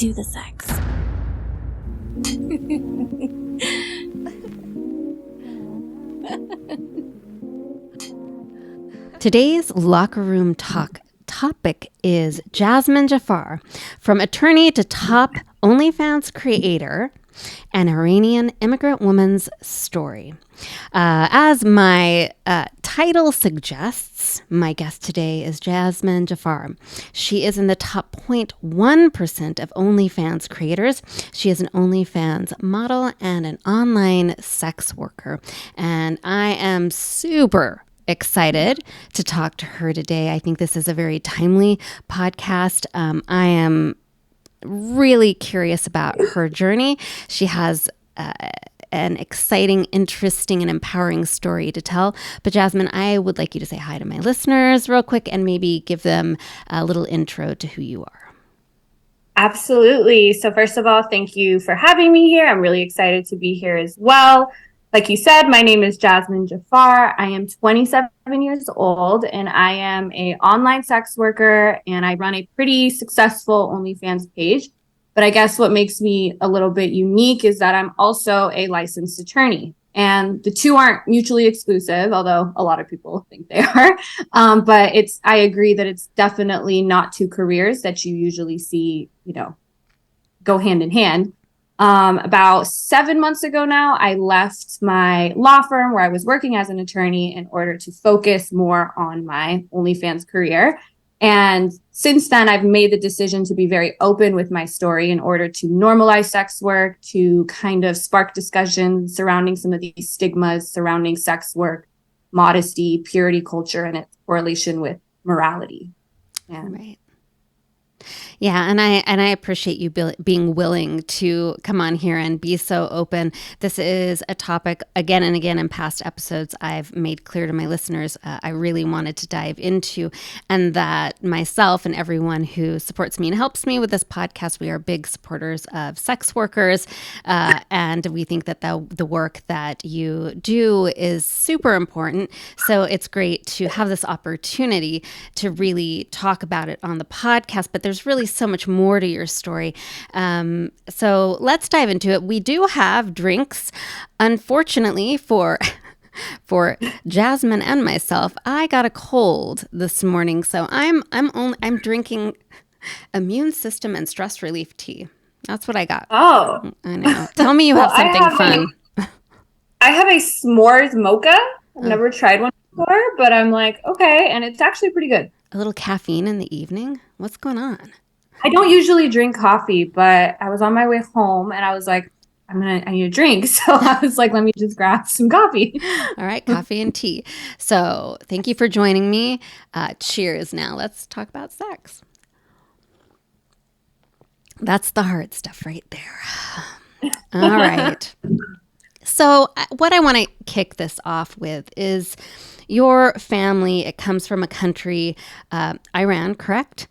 do the sex. Today's locker room talk topic is Jazman Jafar, from attorney to top OnlyFans creator, an Iranian immigrant woman's story. As my title suggests, my guest today is Jazman Jafar. She is in the top 0.1% of OnlyFans creators. She is an OnlyFans model and an online sex worker. And I am super excited to talk to her today. I think this is a very timely podcast. I am really curious about her journey. She has an exciting, interesting, and empowering story to tell. But Jazman, I would like you to say hi to my listeners real quick and maybe give them a little intro to who you are. Absolutely. So first of all, thank you for having me here. I'm really excited to be here as well. Like you said, my name is Jazman Jafar. I am 27 years old and I am an online sex worker and I run a pretty successful OnlyFans page. But I guess what makes me a little bit unique is that I'm also a licensed attorney. And the two aren't mutually exclusive, although a lot of people think they are. But I agree that it's definitely not two careers that you usually see, go hand in hand. About 7 months ago now, I left my law firm where I was working as an attorney in order to focus more on my OnlyFans career. And since then, I've made the decision to be very open with my story in order to normalize sex work, to kind of spark discussion surrounding some of these stigmas surrounding sex work, modesty, purity culture, and its correlation with morality. Right. Yeah, and I appreciate you being willing to come on here and be so open. This is a topic, again and again in past episodes, I've made clear to my listeners I really wanted to dive into, and that myself and everyone who supports me and helps me with this podcast, we are big supporters of sex workers, and we think that the work that you do is super important. So it's great to have this opportunity to really talk about it on the podcast, but there's really so much more to your story. So let's dive into it. We do have drinks. Unfortunately for Jazman and myself, I got a cold this morning, so I'm drinking immune system and stress relief tea. That's what I got. Oh, I know. Tell me you have something fun. I have a s'mores mocha. I've never tried one before, but I'm like, okay, and it's actually pretty good. A little caffeine in the evening? What's going on? I don't usually drink coffee, but I was on my way home and I was like, I need a drink. So I was like, let me just grab some coffee. All right, coffee and tea. So thank you for joining me. Cheers. Now let's talk about sex. That's the hard stuff right there. All right. So what I want to kick this off with is your family. It comes from a country, Iran, correct?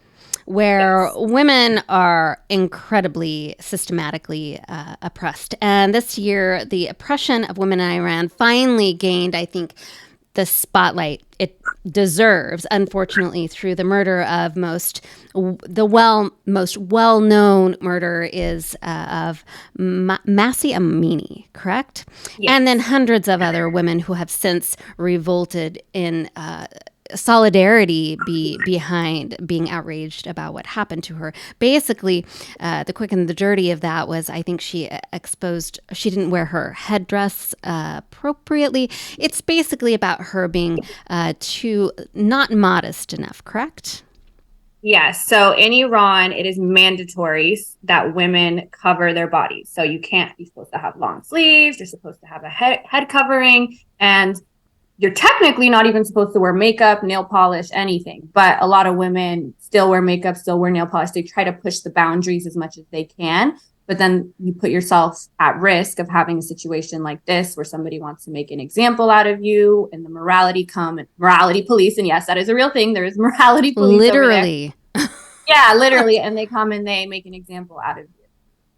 Where Yes. Women are incredibly systematically oppressed. And this year, the oppression of women in Iran finally gained, I think, the spotlight it deserves, unfortunately, through the murder of most well-known murder is of Mahsa Amini, correct? Yes. And then hundreds of other women who have since revolted in solidarity behind being outraged about what happened to her. Basically, the quick and the dirty of that was, I think she didn't wear her headdress appropriately. It's basically about her being too not modest enough, correct? Yes. So in Iran, it is mandatory that women cover their bodies. So you're supposed to have long sleeves. You're supposed to have a head covering, and you're technically not even supposed to wear makeup, nail polish, anything. But a lot of women still wear makeup, still wear nail polish. They try to push the boundaries as much as they can. But then you put yourself at risk of having a situation like this where somebody wants to make an example out of you, and the morality police. And yes, that is a real thing. There is morality police. Literally. Yeah, literally. And they come and they make an example out of you.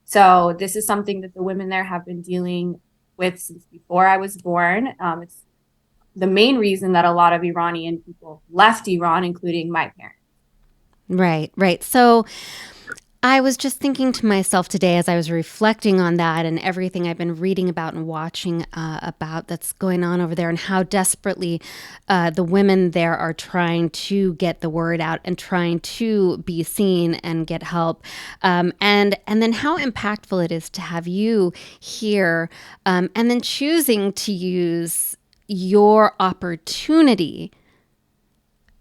So this is something that the women there have been dealing with since before I was born. It's the main reason that a lot of Iranian people left Iran, including my parents. Right. So I was just thinking to myself today as I was reflecting on that and everything I've been reading about and watching about that's going on over there, and how desperately the women there are trying to get the word out and trying to be seen and get help, and then how impactful it is to have you here, and then choosing to use your opportunity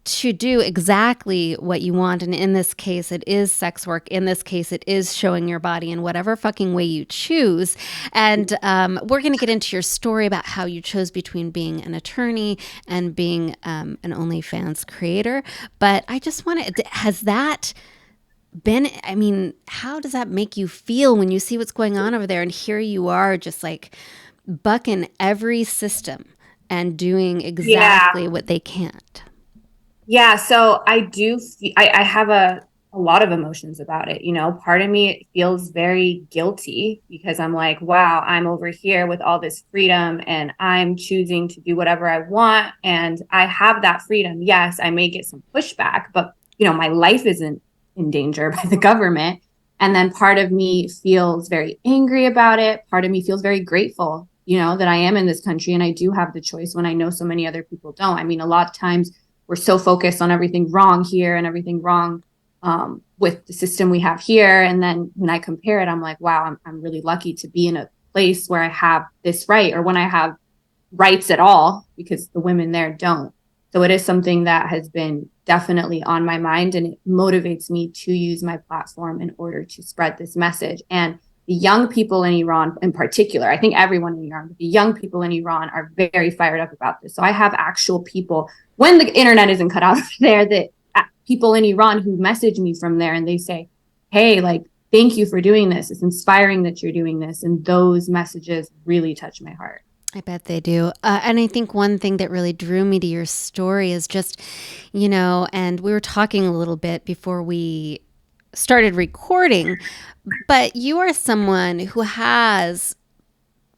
to do exactly what you want. And in this case, it is sex work. In this case, it is showing your body in whatever fucking way you choose. And we're going to get into your story about how you chose between being an attorney and being an OnlyFans creator. But I just want to, has that been, I mean, how does that make you feel when you see what's going on over there? And here you are just like bucking every system and doing exactly what they can't. Yeah, so I do. I have a lot of emotions about it. You know, part of me feels very guilty because I'm like, wow, I'm over here with all this freedom and I'm choosing to do whatever I want. And I have that freedom. Yes, I may get some pushback, but, you know, my life isn't in danger by the government. And then part of me feels very angry about it. Part of me feels very grateful, you know, that I am in this country and I do have the choice when I know so many other people don't. I mean, a lot of times we're so focused on everything wrong here and everything wrong with the system we have here. And then when I compare it, I'm like, wow, I'm really lucky to be in a place where I have this right, or when I have rights at all, because the women there don't. So it is something that has been definitely on my mind, and it motivates me to use my platform in order to spread this message. And the young people in Iran in particular, I think everyone in Iran, but the young people in Iran are very fired up about this. So I have actual people, when the internet isn't cut out there, that people in Iran who message me from there and they say, hey, like, thank you for doing this. It's inspiring that you're doing this. And those messages really touch my heart. I bet they do. And I think one thing that really drew me to your story is just, you know, and we were talking a little bit before we started recording, but you are someone who has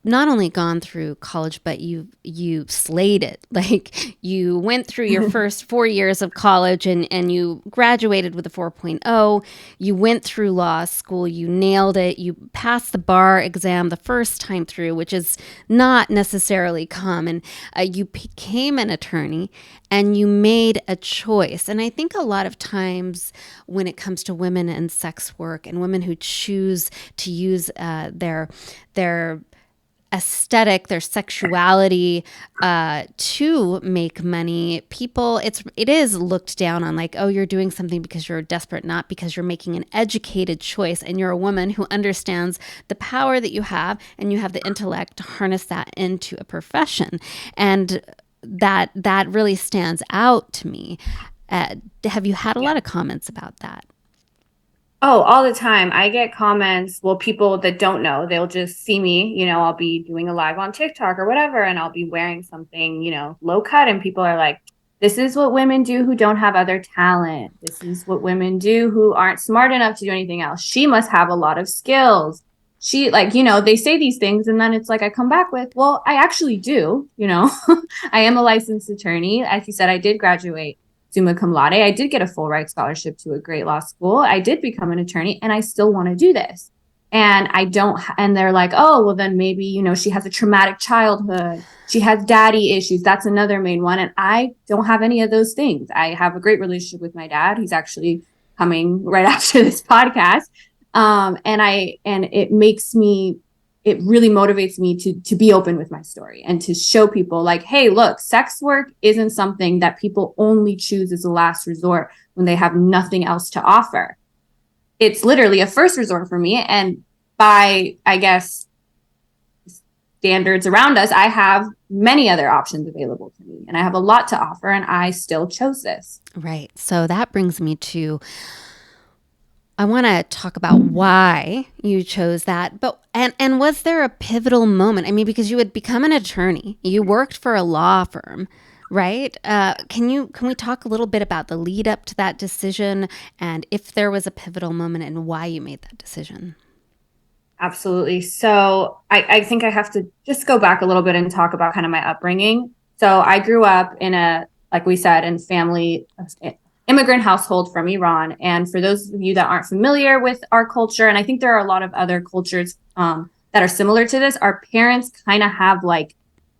not only gone through college, but you slayed it. Like, you went through your first 4 years of college and you graduated with a 4.0. You went through law school. You nailed it. You passed the bar exam the first time through, which is not necessarily common. You became an attorney and you made a choice. And I think a lot of times when it comes to women and sex work and women who choose to use their aesthetic, their sexuality to make money, it is looked down on, like, oh, you're doing something because you're desperate, not because you're making an educated choice, and you're a woman who understands the power that you have and you have the intellect to harness that into a profession. And that really stands out to me. Have you had a lot of comments about that? Oh, all the time. I get comments. Well, people that don't know, they'll just see me, you know, I'll be doing a live on TikTok or whatever, and I'll be wearing something, you know, low cut. And people are like, this is what women do who don't have other talent. This is what women do who aren't smart enough to do anything else. She must have a lot of skills. She, like, you know, they say these things. And then it's like, I come back with, well, I actually do, you know, I am a licensed attorney. As you said, I did graduate summa cum laude. I did get a full ride scholarship to a great law school. I did become an attorney, and I still want to do this. And I don't, and they're like, oh, well, then maybe, you know, she has a traumatic childhood. She has daddy issues. That's another main one. And I don't have any of those things. I have a great relationship with my dad. He's actually coming right after this podcast. And it really motivates me to be open with my story and to show people, like, hey, look, sex work isn't something that people only choose as a last resort when they have nothing else to offer. It's literally a first resort for me. And by, I guess, standards around us, I have many other options available to me, and I have a lot to offer, and I still chose this. Right. So that brings me to, I want to talk about why you chose that. But and was there a pivotal moment? I mean, because you had become an attorney, you worked for a law firm, right? Can we talk a little bit about the lead up to that decision, and if there was a pivotal moment and why you made that decision? Absolutely. So I think I have to just go back a little bit and talk about kind of my upbringing. So I grew up in like we said, in immigrant household from Iran. And for those of you that aren't familiar with our culture, and I think there are a lot of other cultures that are similar to this, our parents kind of have like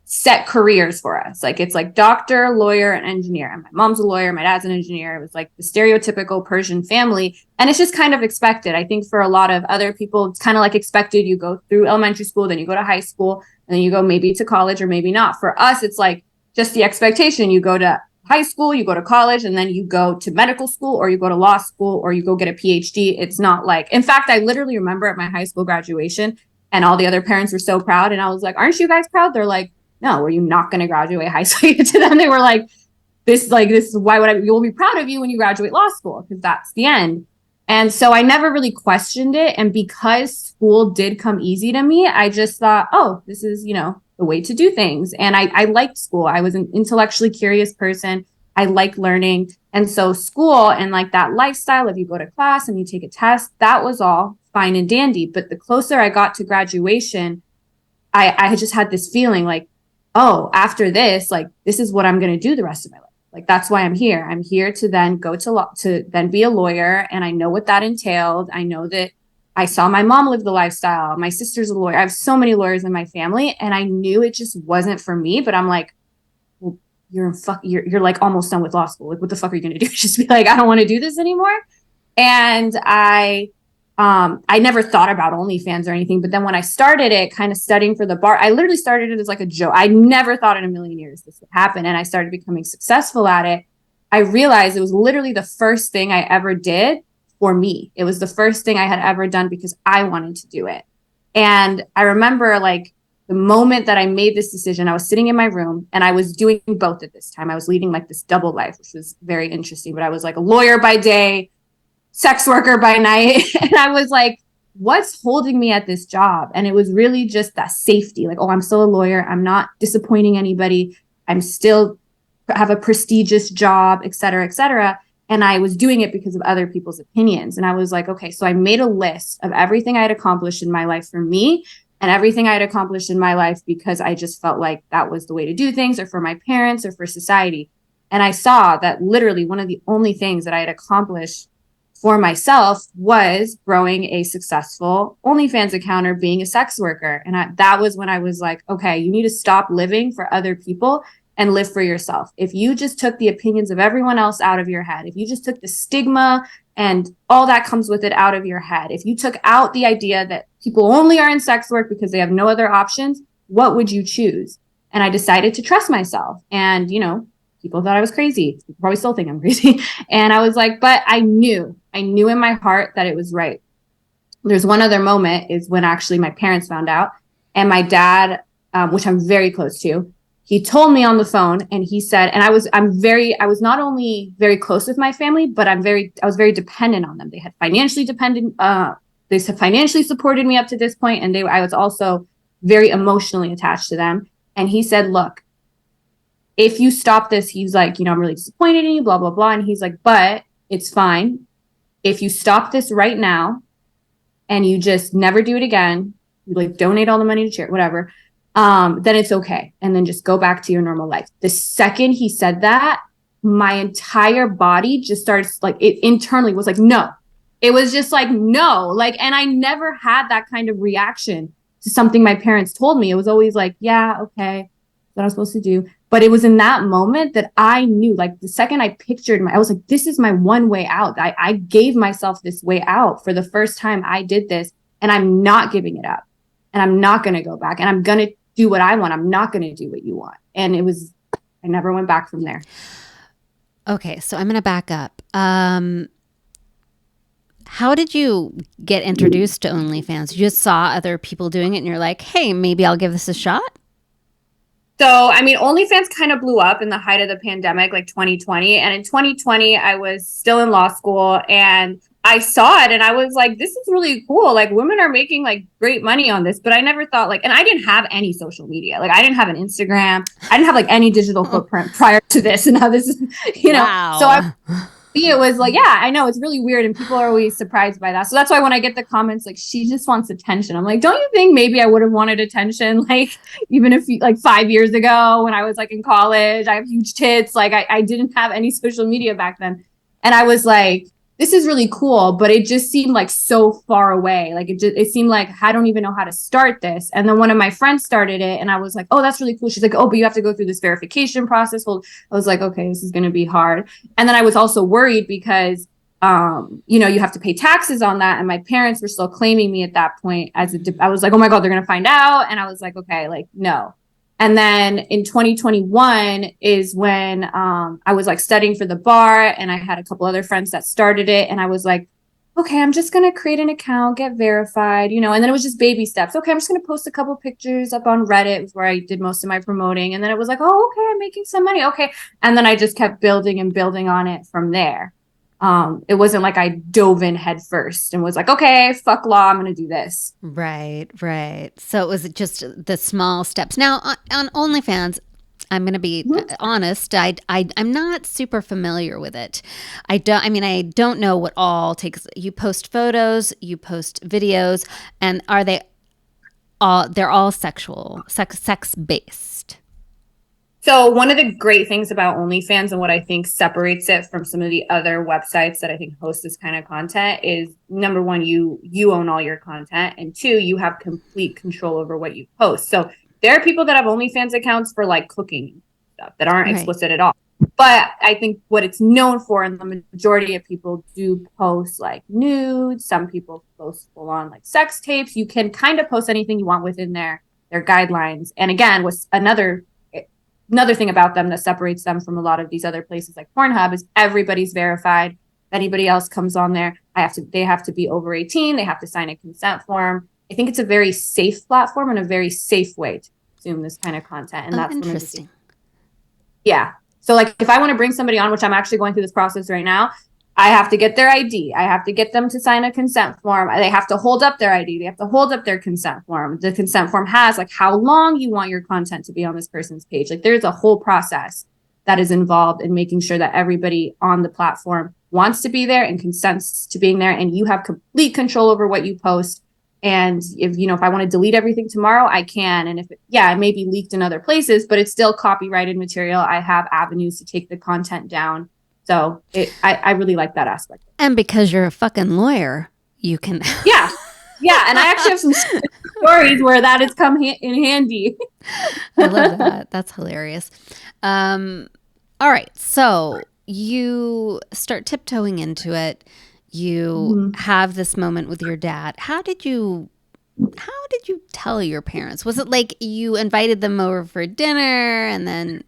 set careers for us. Like it's like doctor, lawyer, and engineer. And my mom's a lawyer, my dad's an engineer. It was like the stereotypical Persian family. And it's just kind of expected. I think for a lot of other people, it's kind of like expected. You go through elementary school, then you go to high school, and then you go maybe to college or maybe not. For us, it's like just the expectation. You go to high school, you go to college, and then you go to medical school or you go to law school or you go get a PhD. It's not like, in fact, I literally remember at my high school graduation and all the other parents were so proud. And I was like, aren't you guys proud? They're like, no, were you not going to graduate high school? To them, they were like, this is why would you will be proud of you when you graduate law school, because that's the end. And so I never really questioned it. And because school did come easy to me, I just thought, oh, this is, the way to do things. And I liked school. I was an intellectually curious person. I like learning. And so school and like that lifestyle, if you go to class and you take a test, that was all fine and dandy. But the closer I got to graduation, I just had this feeling like, oh, after this, like, this is what I'm going to do the rest of my life. Like, that's why I'm here. I'm here to then go to law, to then be a lawyer. And I know what that entailed. I know that I saw my mom live the lifestyle. My sister's a lawyer. I have so many lawyers in my family. And I knew it just wasn't for me. But I'm like, well, you're like almost done with law school. Like, what the fuck are you going to do? Just be like, I don't want to do this anymore. And I never thought about OnlyFans or anything, but then when I started it, kind of studying for the bar, I literally started it as like a joke. I never thought in a million years this would happen. And I started becoming successful at it. I realized it was literally the first thing I ever did for me. It was the first thing I had ever done because I wanted to do it. And I remember like the moment that I made this decision, I was sitting in my room and I was doing both at this time. I was leading like this double life, which was very interesting, but I was like a lawyer by day, sex worker by night. And I was like, what's holding me at this job? And it was really just that safety. Like, oh, I'm still a lawyer. I'm not disappointing anybody. I'm still have a prestigious job, et cetera, et cetera. And I was doing it because of other people's opinions. And I was like, okay, so I made a list of everything I had accomplished in my life for me and everything I had accomplished in my life because I just felt like that was the way to do things, or for my parents or for society. And I saw that literally one of the only things that I had accomplished for myself was growing a successful OnlyFans account or being a sex worker. And that was when I was like, okay, you need to stop living for other people and live for yourself. If you just took the opinions of everyone else out of your head, if you just took the stigma and all that comes with it out of your head, if you took out the idea that people only are in sex work because they have no other options, what would you choose? And I decided to trust myself. And, people thought I was crazy. People probably still think I'm crazy. And I was like, but I knew in my heart that it was right. There's one other moment is when actually my parents found out, and my dad, which I'm very close to, he told me on the phone and he said, and I was not only very close with my family, but I was very dependent on them. They had financially supported me up to this point. And I was also very emotionally attached to them. And he said, look, if you stop this, he's like, I'm really disappointed in you, blah, blah, blah. And he's like, but it's fine. If you stop this right now and you just never do it again, you like donate all the money to charity, whatever, then it's okay. And then just go back to your normal life. The second he said that, my entire body just starts like, it internally was like, no. It was just like, no. Like, and I never had that kind of reaction to something my parents told me. It was always like, yeah, okay, that's what I'm supposed to do. But it was in that moment that I knew, like the second I pictured I was like, this is my one way out. I gave myself this way out for the first time I did this, and I'm not giving it up, and I'm not going to go back, and I'm going to do what I want. I'm not going to do what you want. And I never went back from there. Okay. So I'm going to back up. How did you get introduced to OnlyFans? You just saw other people doing it and you're like, hey, maybe I'll give this a shot? So, OnlyFans kind of blew up in the height of the pandemic, like 2020. And in 2020, I was still in law school and I saw it and I was like, this is really cool. Like women are making like great money on this, but I never thought and I didn't have any social media. Like I didn't have an Instagram. I didn't have like any digital footprint prior to this. And now this is, Wow. So it was like, yeah, I know it's really weird. And people are always surprised by that. So that's why when I get the comments, like, she just wants attention. I'm like, don't you think maybe I would have wanted attention? Like even if like 5 years ago when I was like in college, I have huge tits. Like I didn't have any social media back then. And I was like, this is really cool, but it just seemed like so far away. Like it seemed like I don't even know how to start this. And then one of my friends started it, and I was like, oh, that's really cool. She's like, oh, but you have to go through this verification process. Well, I was like, okay, this is going to be hard. And then I was also worried because, you have to pay taxes on that. And my parents were still claiming me at that point I was like, oh my God, they're going to find out. And I was like, okay, like, no. And then in 2021 is when I was like studying for the bar, and I had a couple other friends that started it. And I was like, okay, I'm just going to create an account, get verified, and then it was just baby steps. Okay, I'm just going to post a couple pictures up on Reddit where I did most of my promoting. And then it was like, oh, okay, I'm making some money. Okay. And then I just kept building and building on it from there. It wasn't like I dove in head first and was like, okay, fuck law, I'm going to do this. Right, right. So it was just the small steps. Now on OnlyFans, I'm going to be honest. I'm not super familiar with it. I don't know what all takes. You post photos, you post videos, and are they all? They're all sex based. So one of the great things about OnlyFans and what I think separates it from some of the other websites that I think host this kind of content is, number one, you own all your content, and two, you have complete control over what you post. So there are people that have OnlyFans accounts for like cooking stuff that aren't explicit at all. But I think what it's known for, and the majority of people do post like nudes, some people post full on like sex tapes. You can kind of post anything you want within their guidelines. And again, with another thing about them that separates them from a lot of these other places like Pornhub is everybody's verified. If anybody else comes on there, they have to be over 18. They have to sign a consent form. I think it's a very safe platform and a very safe way to consume this kind of content. And that's interesting. Yeah. So like if I want to bring somebody on, which I'm actually going through this process right now, I have to get their ID. I have to get them to sign a consent form. They have to hold up their ID. They have to hold up their consent form. The consent form has like how long you want your content to be on this person's page. Like there's a whole process that is involved in making sure that everybody on the platform wants to be there and consents to being there. And you have complete control over what you post. And if I want to delete everything tomorrow, I can. And it may be leaked in other places, but it's still copyrighted material. I have avenues to take the content down. So I really like that aspect. And because you're a fucking lawyer, you can. Yeah. And I actually have some stories where that has come in handy. I love that. That's hilarious. All right. So you start tiptoeing into it. You have this moment with your dad. How did you tell your parents? Was it like you invited them over for dinner and then...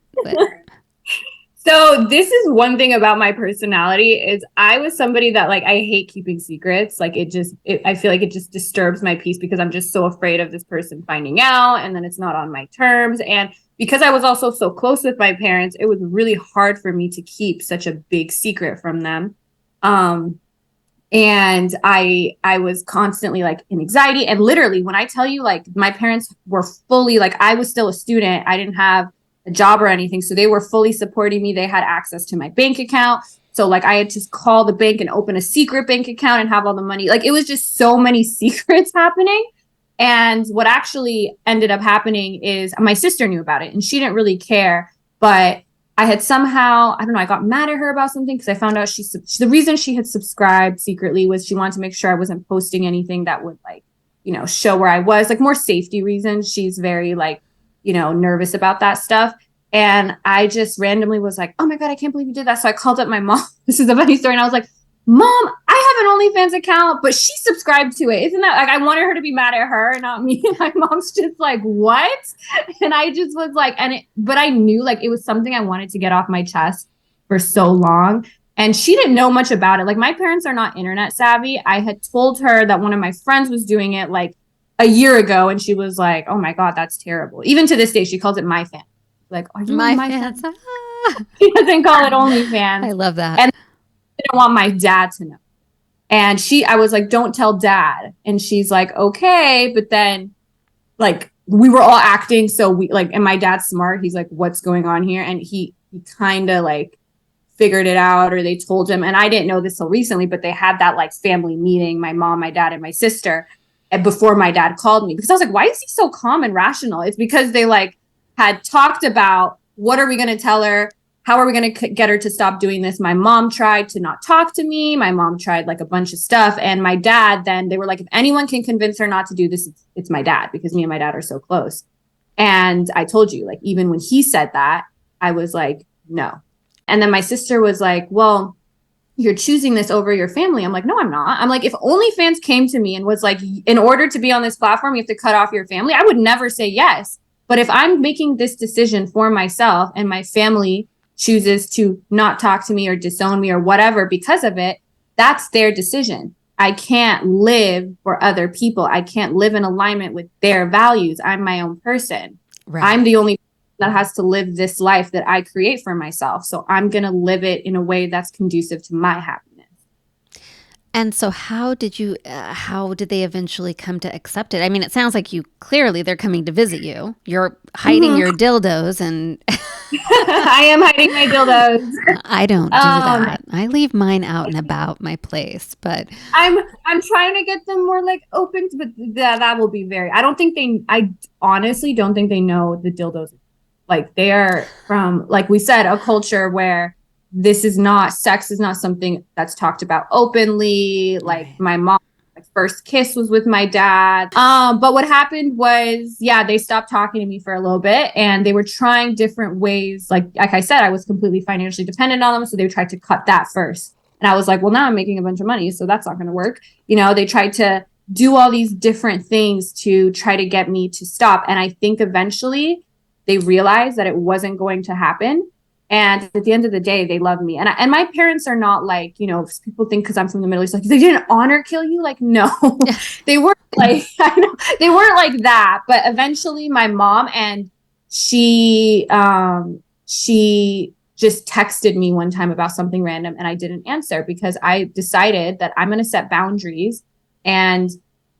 So this is one thing about my personality is I was somebody that like, I hate keeping secrets. Like I feel like it just disturbs my peace because I'm just so afraid of this person finding out and then it's not on my terms. And because I was also so close with my parents, it was really hard for me to keep such a big secret from them. And I was constantly like in anxiety. And literally when I tell you like my parents were fully like, I was still a student. I didn't have a job or anything. So they were fully supporting me. They had access to my bank account. So like I had to call the bank and open a secret bank account and have all the money. Like it was just so many secrets happening. And what actually ended up happening is my sister knew about it and she didn't really care. But I had somehow, I don't know, I got mad at her about something because I found out the reason she had subscribed secretly was she wanted to make sure I wasn't posting anything that would like, show where I was, like more safety reasons. She's very like, nervous about that stuff. And I just randomly was like, oh my God, I can't believe you did that. So I called up my mom. This is a funny story. And I was like, Mom, I have an OnlyFans account, but she subscribed to it. Isn't that like, I wanted her to be mad at her, not me. And my mom's just like, what? And I just was like, but I knew like it was something I wanted to get off my chest for so long. And she didn't know much about it. Like my parents are not internet savvy. I had told her that one of my friends was doing it like a year ago. And she was like, oh my God, that's terrible. Even to this day, she calls it my fan. Like, are you my fans? She doesn't call it OnlyFans. I love that. And I didn't want my dad to know. And I was like, don't tell dad. And she's like, okay. But then like we were all acting. So we like, and my dad's smart. He's like, what's going on here? And he kind of like figured it out, or they told him. And I didn't know this till recently, but they had that like family meeting, my mom, my dad, and my sister. And before my dad called me, because I was like, why is he so calm and rational? It's because they like had talked about what are we going to tell her? how are we going to get her to stop doing this? My mom tried to not talk to me. My mom tried like a bunch of stuff. And my dad, then they were like, if anyone can convince her not to do this, it's my dad, because me and my dad are so close. And I told you, like, even when he said that, I was like, no. And then my sister was like, well, you're choosing this over your family. I'm like, no, I'm not. I'm like, if OnlyFans came to me and was like, in order to be on this platform, you have to cut off your family, I would never say yes. But if I'm making this decision for myself and my family chooses to not talk to me or disown me or whatever because of it, that's their decision. I can't live for other people. I can't live in alignment with their values. I'm my own person. Right. I'm the only person that has to live this life that I create for myself. So I'm going to live it in a way that's conducive to my happiness. And so how did they eventually come to accept it? I mean, it sounds like they're coming to visit you. You're hiding your dildos and I am hiding my dildos. I don't do that. I leave mine out and about my place, but I'm trying to get them more like open, but that will be I honestly don't think they know the dildos. Like, they are from, like we said, a culture where sex is not something that's talked about openly. Like, right. My mom, first kiss was with my dad. But what happened was, they stopped talking to me for a little bit, and they were trying different ways. Like I said, I was completely financially dependent on them. So they tried to cut that first. And I was like, well, now I'm making a bunch of money, so that's not going to work. They tried to do all these different things to try to get me to stop. And I think eventually they realized that it wasn't going to happen. And at the end of the day, they love me. And my parents are not like, people think because I'm from the Middle East, like, they didn't honor kill you. Like, no, they weren't like, I know, they weren't like that. But eventually my mom, and she just texted me one time about something random, and I didn't answer because I decided that I'm going to set boundaries, and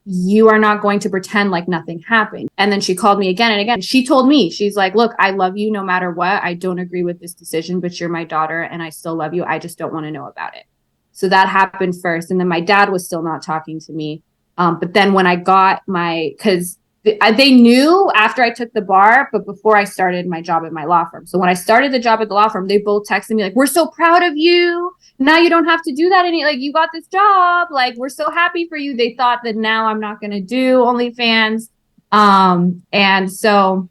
you are not going to pretend like nothing happened. And then she called me again and again. She told me, she's like, look, I love you no matter what. I don't agree with this decision, but you're my daughter and I still love you. I just don't want to know about it. So that happened first. And then my dad was still not talking to me. But then when I got because they knew after I took the bar, but before I started my job at my law firm. So when I started the job at the law firm, they both texted me like, we're so proud of you. Now you don't have to do that like, you got this job. Like, we're so happy for you. They thought that now I'm not going to do OnlyFans. And so,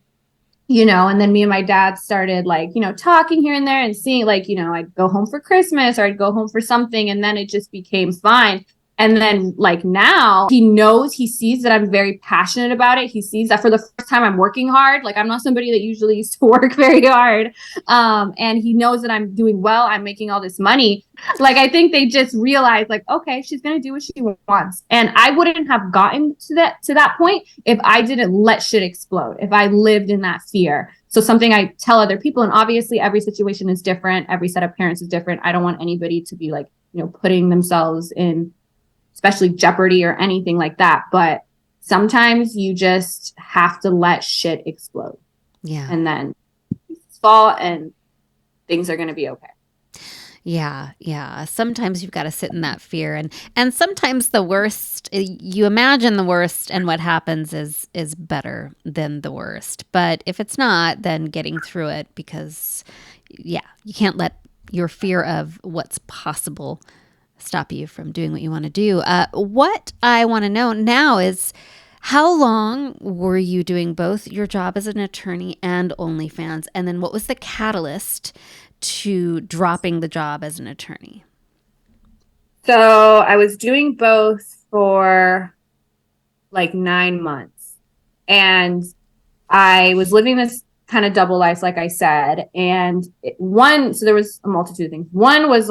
and then me and my dad started talking here and there and seeing I'd go home for Christmas or I'd go home for something. And then it just became fine. And then now he sees that I'm very passionate about it. He sees that for the first time I'm working hard. Like, I'm not somebody that usually used to work very hard. And he knows that I'm doing well. I'm making all this money. Like, I think they just realized okay, she's going to do what she wants. And I wouldn't have gotten to that point if I didn't let shit explode, if I lived in that fear. So something I tell other people, and obviously every situation is different. Every set of parents is different. I don't want anybody to be putting themselves in especially jeopardy or anything like that. But sometimes you just have to let shit explode. Yeah. And then fall and things are going to be okay. Yeah. Yeah. Sometimes you've got to sit in that fear, and sometimes the worst, you imagine the worst, and what happens is better than the worst. But if it's not, then getting through it, because you can't let your fear of what's possible stop you from doing what you want to do. What I want to know now is, how long were you doing both your job as an attorney and OnlyFans? And then what was the catalyst to dropping the job as an attorney? So I was doing both for 9 months. And I was living this kind of double life, like I said. And so there was a multitude of things. One was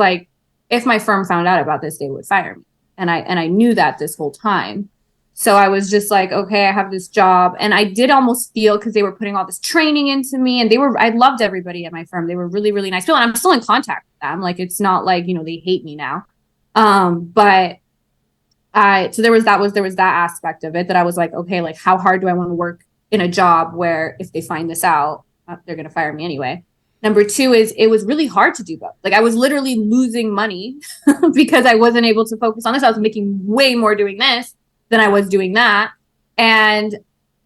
if my firm found out about this, they would fire me. And I knew that this whole time. So I was just okay, I have this job. And I did almost feel, because they were putting all this training into me, and I loved everybody at my firm. They were really, really nice people. And I'm still in contact with them. It's not they hate me now. But there was that aspect of it that I was okay, how hard do I want to work in a job where if they find this out, they're going to fire me anyway. Number two is it was really hard to do both. I was literally losing money because I wasn't able to focus on this. I was making way more doing this than I was doing that. And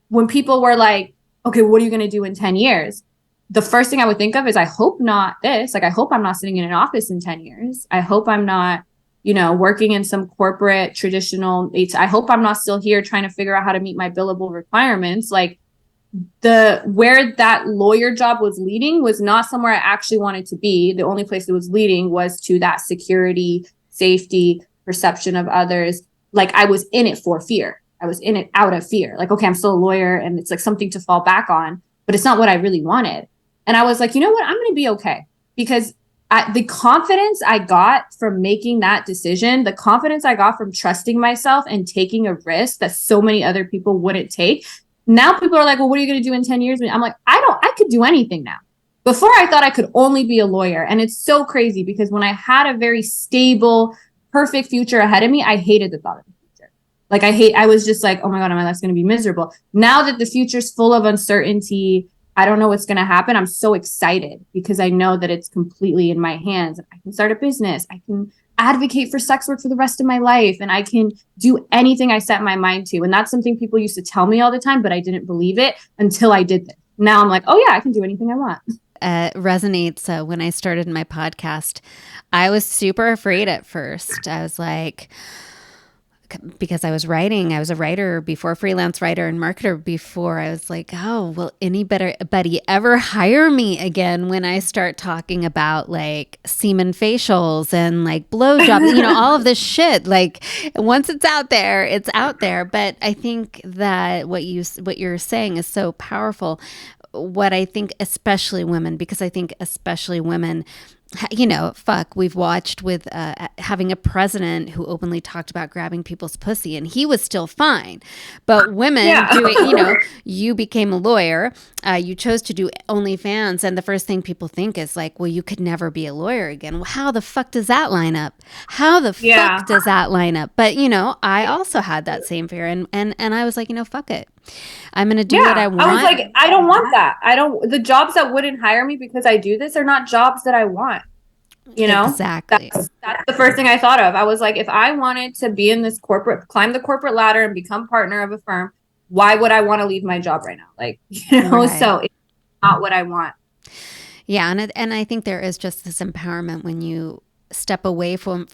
when people were like, okay, what are you going to do in 10 years? the first thing I would think of is, I hope not this. Like, I hope I'm not sitting in an office in 10 years. I hope I'm not, working in some corporate traditional. I hope I'm not still here trying to figure out how to meet my billable requirements. Like, where that lawyer job was leading was not somewhere I actually wanted to be. The only place it was leading was to that security, safety, perception of others. Like, I was in it for fear. I was in it out of fear. Like, okay, I'm still a lawyer and it's like something to fall back on, but it's not what I really wanted. And I was like, you know what? I'm going to be okay, because the confidence I got from making that decision, the confidence I got from trusting myself and taking a risk that so many other people wouldn't take. Now people are like, well, what are you going to do in 10 years? I'm like, I could do anything now. Before, I thought I could only be a lawyer. And it's so crazy, because when I had a very stable, perfect future ahead of me, I hated the thought of the future. Like, I was just like, oh my God, my life's going to be miserable. Now that the future's full of uncertainty, I don't know what's going to happen, I'm so excited, because I know that it's completely in my hands. I can start a business. I can advocate for sex work for the rest of my life, and I can do anything I set my mind to. And that's something people used to tell me all the time, but I didn't believe it until I did this. Now I'm like, oh yeah, I can do anything I want. Resonates. When I started my podcast, I was super afraid at first. I was like, because I was a writer before, freelance writer and marketer before. I was like, oh, will anybody ever hire me again when I start talking about like semen facials and like blowjobs, all of this shit. Like, once it's out there, it's out there. But I think that what you're saying is so powerful. What I think, especially women, because I think especially women, we've watched with having a president who openly talked about grabbing people's pussy, and he was still fine. But women do it, you became a lawyer, you chose to do OnlyFans, and the first thing people think is like, well, you could never be a lawyer again. Well, how the fuck does that line up? But, I also had that same fear, and I was like, fuck it. I'm going to do what I want. I was like, I don't want that. The jobs that wouldn't hire me because I do this are not jobs that I want. Exactly. That's the first thing I thought of. I was like, if I wanted to be in this climb the corporate ladder and become partner of a firm, why would I want to leave my job right now? Like, right. So it's not what I want. Yeah. And I think there is just this empowerment when you step away from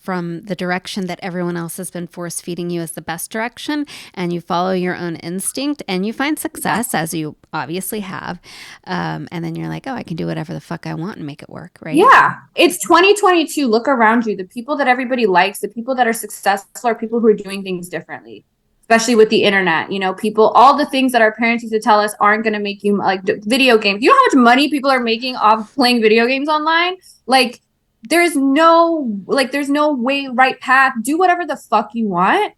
the direction that everyone else has been force feeding you as the best direction, and you follow your own instinct, and you find success, as you obviously have, and then you're like, oh, I can do whatever the fuck I want and make it work, right? Yeah, it's 2022. Look around you. The people that everybody likes, the people that are successful, are people who are doing things differently, especially with the internet. People, all the things that our parents used to tell us aren't going to make you, like video games. You know how much money people are making off playing video games online? Like, there's no right path. Do whatever the fuck you want.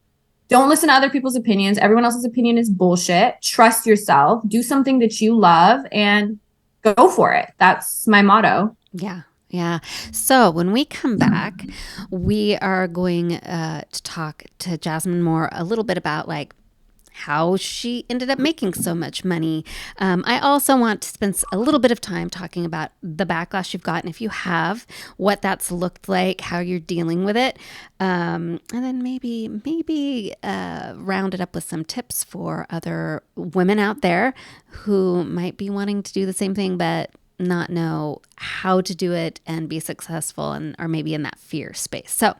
Don't listen to other people's opinions. Everyone else's opinion is bullshit. Trust yourself. Do something that you love and go for it. That's my motto. Yeah. Yeah. So when we come back, we are going to talk to Jazman more a little bit about like how she ended up making so much money. I also want to spend a little bit of time talking about the backlash you've gotten, if you have, what that's looked like, how you're dealing with it, and then maybe round it up with some tips for other women out there who might be wanting to do the same thing but not know how to do it and be successful, and or maybe in that fear space. So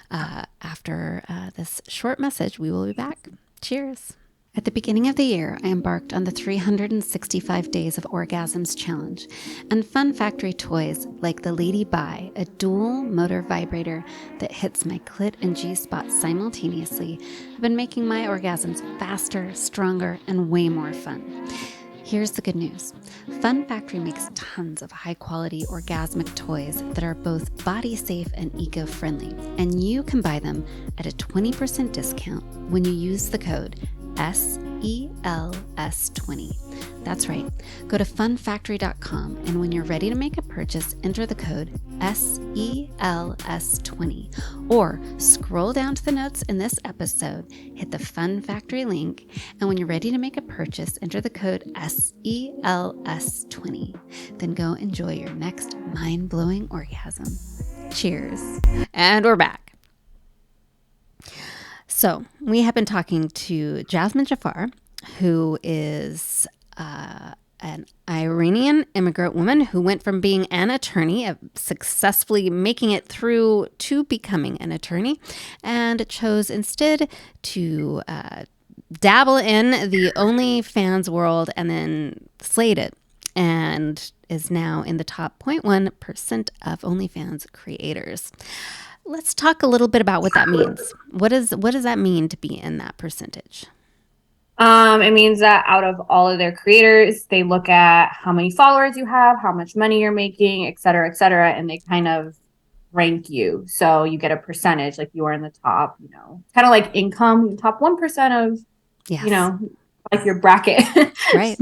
after this short message, we will be back. Cheers. At the beginning of the year, I embarked on the 365 Days of Orgasms Challenge, and Fun Factory toys like the Lady Bi, a dual motor vibrator that hits my clit and G-spot simultaneously, have been making my orgasms faster, stronger, and way more fun. Here's the good news. Fun Factory makes tons of high-quality orgasmic toys that are both body-safe and eco-friendly, and you can buy them at a 20% discount when you use the code SELS20. That's right. Go to funfactory.com, and when you're ready to make a purchase, enter the code SELS20, or scroll down to the notes in this episode, hit the Fun Factory link, and when you're ready to make a purchase, enter the code SELS20. Then go enjoy your next mind-blowing orgasm. Cheers. And we're back. So we have been talking to Jazman Jafar, who is a an Iranian immigrant woman who went from being an attorney, successfully making it through to becoming an attorney, and chose instead to dabble in the OnlyFans world and then slayed it, and is now in the top 0.1% of OnlyFans creators. Let's talk a little bit about what that means. What does that mean to be in that percentage? It means that out of all of their creators, they look at how many followers you have, how much money you're making, et cetera, and they kind of rank you. So you get a percentage, like you are in the top, kind of like income, top 1% of, Yes. like your bracket. Right.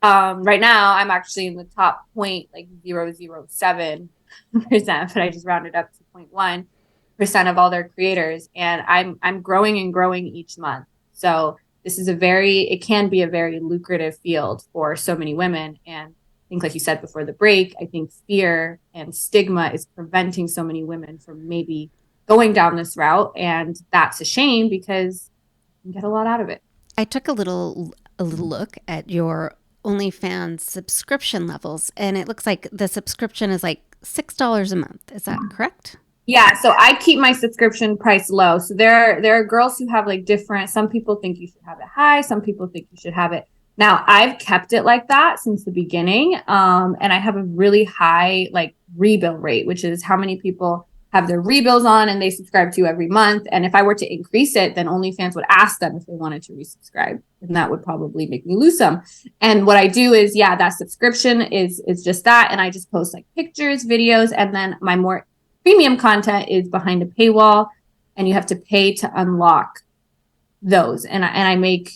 Right now I'm actually in the top point, like 0.007%, but I just rounded up to 0.1% of all their creators. And I'm growing and growing each month. So this is it can be a very lucrative field for so many women. And I think, like you said before the break, I think fear and stigma is preventing so many women from maybe going down this route. And that's a shame because you can get a lot out of it. I took a little look at your OnlyFans subscription levels, and it looks like the subscription is like $6 a month. Is that correct? Yeah, so I keep my subscription price low. So there are girls who have like different. Some people think you should have it high. Some people think you should have it. Now I've kept it like that since the beginning, and I have a really high like rebill rate, which is how many people have their rebills on and they subscribe to you every month. And if I were to increase it, then OnlyFans would ask them if they wanted to resubscribe, and that would probably make me lose some. And what I do is, that subscription is just that, and I just post like pictures, videos, and then my more premium content is behind a paywall, and you have to pay to unlock those. And I make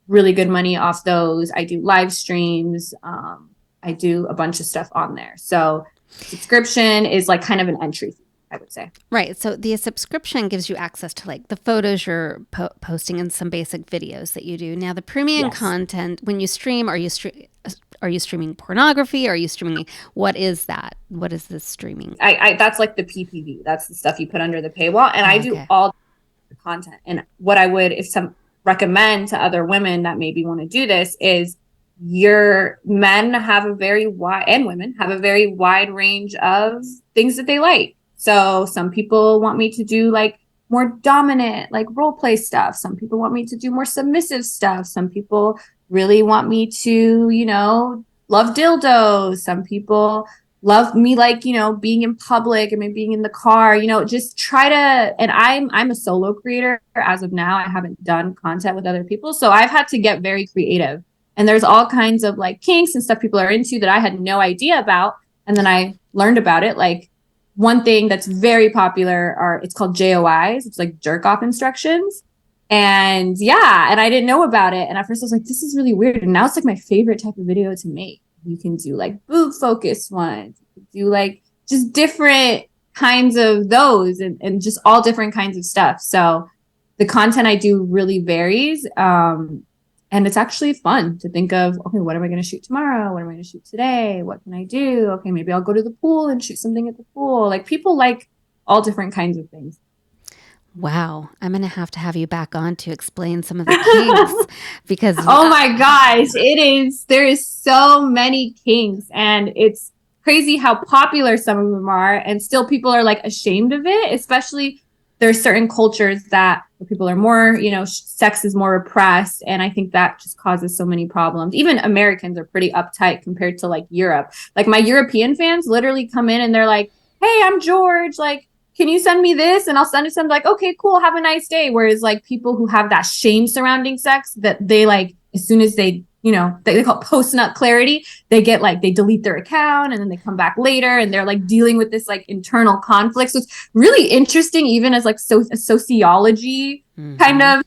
really good money off those. I do live streams. I do a bunch of stuff on there. So subscription is like kind of an entry fee, I would say. Right. So the subscription gives you access to like the photos you're posting and some basic videos that you do. Now the premium content, when you stream, are you streaming pornography? Are you streaming? What is that? What is this streaming? I that's like the PPV. That's the stuff you put under the paywall, and I do all the content. And what I would, recommend to other women that maybe want to do this is, your men have a very wide, and women have a very wide range of things that they like. So some people want me to do like more dominant, like role play stuff. Some people want me to do more submissive stuff. Some people really want me to, love dildos. Some people love me, like, being in public and maybe being in the car, just try to, and I'm a solo creator as of now. I haven't done content with other people. So I've had to get very creative, and there's all kinds of like kinks and stuff people are into that I had no idea about. And then I learned about it. Like one thing that's very popular it's called JOIs. It's like jerk off instructions. And and I didn't know about it. And at first I was like, this is really weird. And now it's like my favorite type of video to make. You can do like boob focused ones. You can do like just different kinds of those and just all different kinds of stuff. So the content I do really varies. And it's actually fun to think of, okay, what am I going to shoot tomorrow? What am I going to shoot today? What can I do? Okay, maybe I'll go to the pool and shoot something at the pool. Like people like all different kinds of things. Wow. I'm going to have you back on to explain some of the kinks because oh my gosh, there is so many kinks, and it's crazy how popular some of them are, and still people are like ashamed of it. Especially there's certain cultures where people are more, sex is more repressed, and I think that just causes so many problems. Even Americans are pretty uptight compared to like Europe. Like my European fans literally come in and they're like, hey, I'm George, like, can you send me this? And I'll send it to them like, okay, cool, have a nice day. Whereas like people who have that shame surrounding sex, that they like, as soon as they, they call it post-nut clarity, they get like, they delete their account and then they come back later and they're like dealing with this like internal conflict. So it's really interesting, even as like sociology kind of.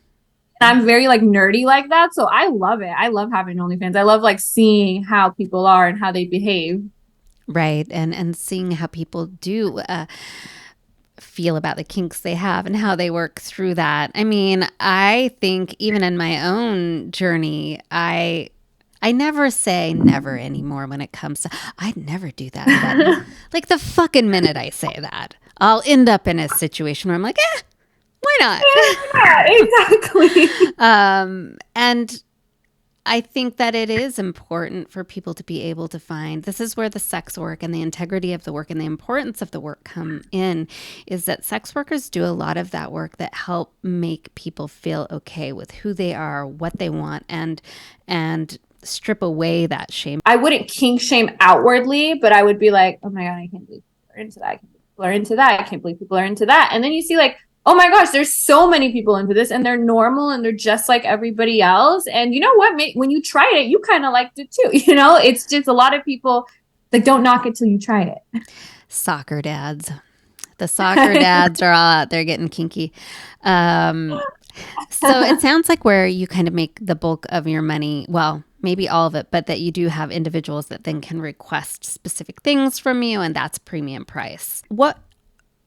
And I'm very like nerdy like that. So I love it. I love having OnlyFans. I love like seeing how people are and how they behave. Right. And seeing how people do feel about the kinks they have and how they work through that. I mean, I think even in my own journey, I never say never anymore when it comes to, I'd never do that. But like the fucking minute I say that, I'll end up in a situation where I'm like, why not? Yeah, exactly. And I think that it is important for people to be able to find, this is where the sex work and the integrity of the work and the importance of the work come in, is that sex workers do a lot of that work that help make people feel okay with who they are, what they want, and strip away that shame. I wouldn't kink shame outwardly, but I would be like, oh my God, I can't believe people are into that. I can't believe people are into that. I can't believe people are into that. And then you see like, oh my gosh, there's so many people into this and they're normal and they're just like everybody else. And you know what? When you tried it, you kind of liked it too. You know, it's just a lot of people like don't knock it till you try it. Soccer dads. The soccer dads are all out there getting kinky. So it sounds like where you kind of make the bulk of your money, well, maybe all of it, but that you do have individuals that then can request specific things from you, and that's premium price. What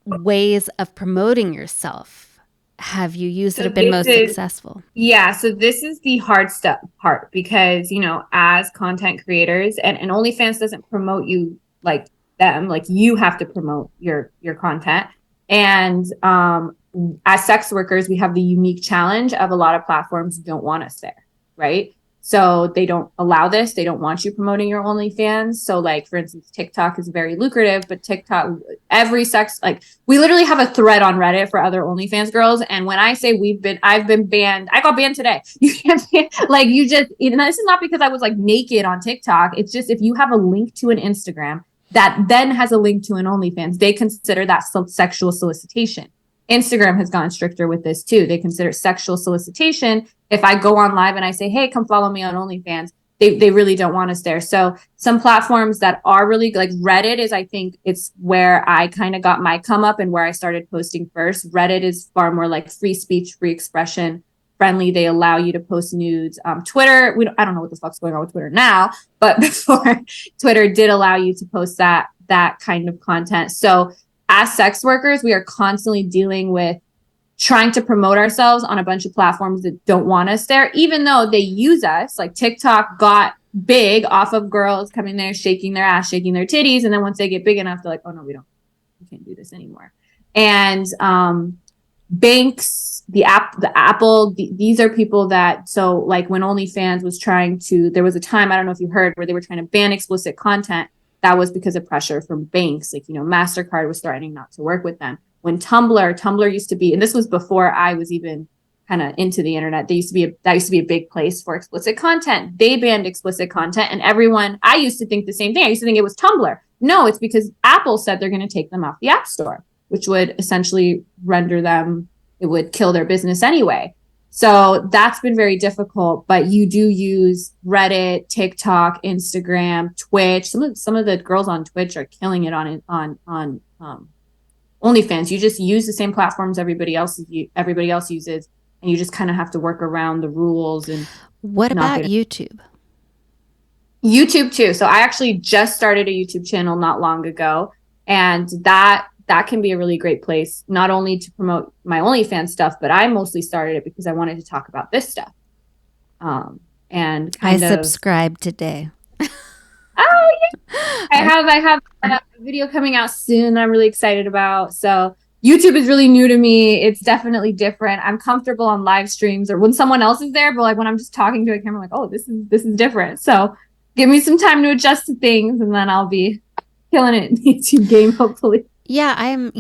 ways of promoting yourself have you used that have been most successful? Yeah, so this is the hard step part because, you know, as content creators and OnlyFans doesn't promote you like them, like you have to promote your content. And as sex workers, we have the unique challenge of a lot of platforms don't want us there, right? So they don't allow this. They don't want you promoting your OnlyFans. So like, for instance, TikTok is very lucrative, but TikTok, like we literally have a thread on Reddit for other OnlyFans girls. And when I say I've been banned, I got banned today. You can't like, you just, and this is not because I was like naked on TikTok. It's just, if you have a link to an Instagram that then has a link to an OnlyFans, they consider that sexual solicitation. Instagram has gone stricter with this too. They consider sexual solicitation. If I go on live and I say, hey, come follow me on OnlyFans, they really don't want us there. So some platforms that are really like Reddit is, I think it's where I kind of got my come up and where I started posting first. Reddit is far more like free speech, free expression friendly. They allow you to post nudes. Twitter, I don't know what the fuck's going on with Twitter now, but before Twitter did allow you to post that kind of content. So as sex workers, we are constantly dealing with trying to promote ourselves on a bunch of platforms that don't want us there, even though they use us. Like TikTok got big off of girls coming there, shaking their ass, shaking their titties. And then once they get big enough, they're like, oh no, we can't do this anymore. And banks, the Apple, these are people that, so like when OnlyFans was there was a time, I don't know if you heard, where they were trying to ban explicit content. That was because of pressure from banks. Like, you know, MasterCard was threatening not to work with them. When Tumblr used to be, and this was before I was even kind of into the internet, that used to be a big place for explicit content. They banned explicit content, and I used to think the same thing. I used to think it was Tumblr. No, it's because Apple said they're going to take them off the App Store, which would essentially it would kill their business anyway. So that's been very difficult, but you do use Reddit, TikTok, Instagram, Twitch. Some of the girls on Twitch are killing it on OnlyFans. You just use the same platforms everybody else uses, and you just kind of have to work around the rules. And what about YouTube? YouTube too. So I actually just started a YouTube channel not long ago, and that can be a really great place, not only to promote my OnlyFans stuff, but I mostly started it because I wanted to talk about this stuff. And I subscribed today. Oh yeah, I have a video coming out soon that I'm really excited about. So YouTube is really new to me. It's definitely different. I'm comfortable on live streams or when someone else is there, but like when I'm just talking to a camera, I'm like, oh, this is different. So give me some time to adjust to things, and then I'll be killing it in the YouTube game, hopefully. Yeah, I'm,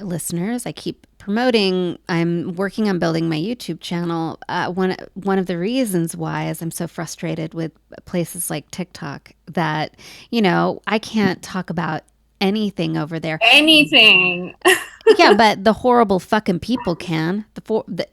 listeners, I keep promoting. I'm working on building my YouTube channel. One of the reasons why is I'm so frustrated with places like TikTok that, I can't talk about anything over there. Anything. Yeah, but the horrible fucking people can. The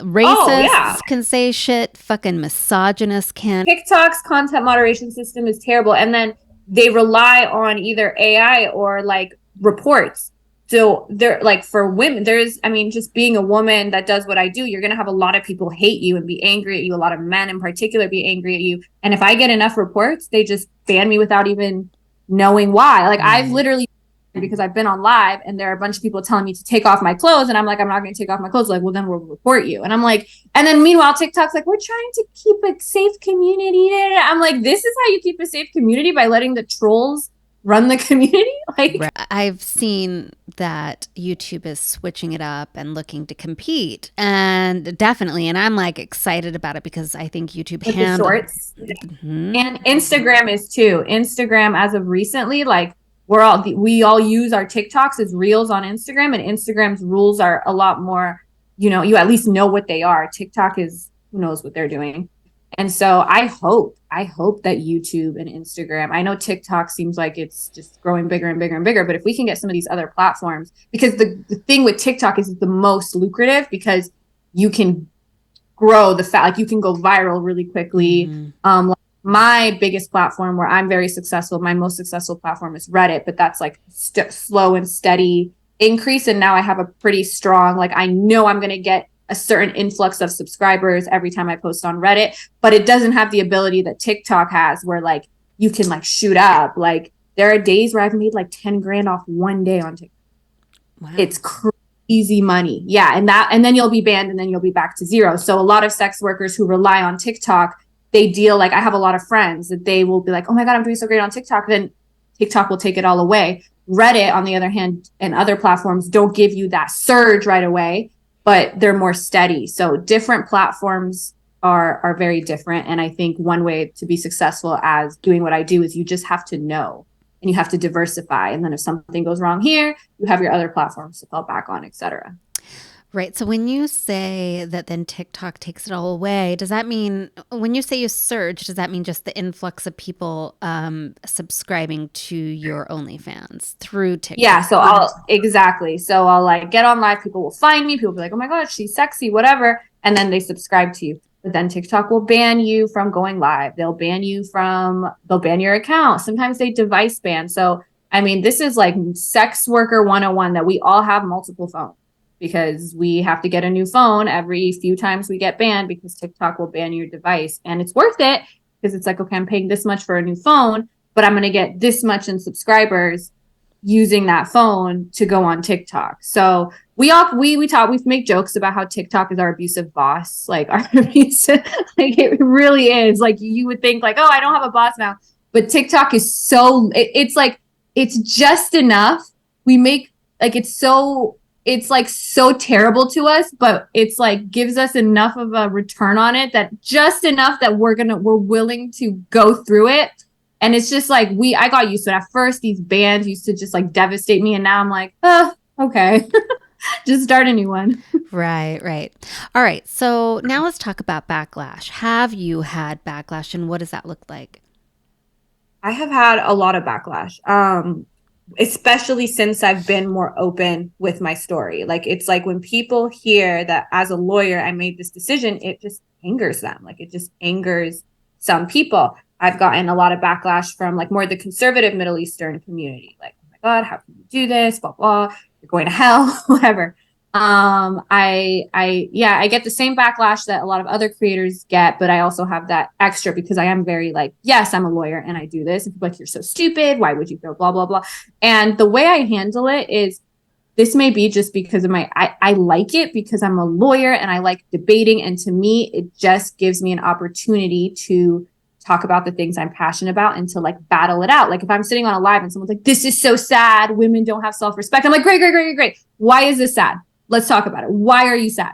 racists can say shit. Fucking misogynists can. TikTok's content moderation system is terrible. And then they rely on either AI or like reports. So they're like, for women, just being a woman that does what I do, you're going to have a lot of people hate you and be angry at you. A lot of men in particular be angry at you. And if I get enough reports, they just ban me without even knowing why. Like I've literally, because I've been on live and there are a bunch of people telling me to take off my clothes. And I'm like, I'm not going to take off my clothes. Like, well, then we'll report you. And I'm like, and then meanwhile, TikTok's like, we're trying to keep a safe community. I'm like, this is how you keep a safe community, by letting the trolls run the community. Like, I've seen that YouTube is switching it up and looking to compete, and definitely, and I'm like excited about it because I think YouTube with the shorts. And Instagram is too. Instagram, as of recently, like we all use our TikToks as reels on Instagram, and Instagram's rules are a lot more, you at least know what they are. TikTok is, who knows what they're doing. And so I hope that YouTube and Instagram, I know TikTok seems like it's just growing bigger and bigger and bigger, but if we can get some of these other platforms, because the thing with TikTok is it's the most lucrative because you can grow like you can go viral really quickly. Like my biggest platform where I'm very successful, my most successful platform is Reddit, but that's like slow and steady increase. And now I have a pretty strong, like, I know I'm going to get a certain influx of subscribers every time I post on Reddit, but it doesn't have the ability that TikTok has where like you can like shoot up. Like there are days where I've made like 10 grand off one day on TikTok. Wow. It's crazy money. Yeah. And then you'll be banned and then you'll be back to zero. So a lot of sex workers who rely on TikTok, they deal, like I have a lot of friends that they will be like, oh my God, I'm doing so great on TikTok. Then TikTok will take it all away. Reddit, on the other hand, and other platforms don't give you that surge right away, but they're more steady. So different platforms are very different. And I think one way to be successful as doing what I do is you just have to know and you have to diversify. And then if something goes wrong here, you have your other platforms to fall back on, et cetera. Right. So when you say that then TikTok takes it all away, does that mean, when you say you surge, does that mean just the influx of people subscribing to your OnlyFans through TikTok? Yeah. So I'll like get on live. People will find me. People will be like, oh my God, she's sexy, whatever. And then they subscribe to you. But then TikTok will ban you from going live. They'll ban your account. Sometimes they device ban. So, I mean, this is like sex worker 101 that we all have multiple phones, because we have to get a new phone every few times we get banned because TikTok will ban your device. And it's worth it because it's like, okay, I'm paying this much for a new phone, but I'm going to get this much in subscribers using that phone to go on TikTok. So we make jokes about how TikTok is our abusive boss. Like our abusive, like it really is. Like you would think like, oh, I don't have a boss now, but TikTok is it's like, it's just enough. We make like, it's like so terrible to us, but it's like gives us enough of a return on it that just enough that we're willing to go through it. And it's just like I got used to it. At first, these bans used to just like devastate me. And now I'm like, oh, okay. Just start a new one. Right. All right. So now let's talk about backlash. Have you had backlash and what does that look like? I have had a lot of backlash. Especially since I've been more open with my story. Like, it's like when people hear that as a lawyer, I made this decision, it just angers them. Like, it just angers some people. I've gotten a lot of backlash from like more the conservative Middle Eastern community. Like, oh my God, how can you do this? Blah, blah, you're going to hell, whatever. I get the same backlash that a lot of other creators get, but I also have that extra because I am very like, yes, I'm a lawyer and I do this. And people are like, you're so stupid. Why would you feel blah, blah, blah. And the way I handle it is, this may be just because of I like it because I'm a lawyer and I like debating. And to me, it just gives me an opportunity to talk about the things I'm passionate about and to like battle it out. Like if I'm sitting on a live and someone's like, this is so sad, women don't have self-respect. I'm like, great. Why is this sad? Let's talk about it. Why are you sad?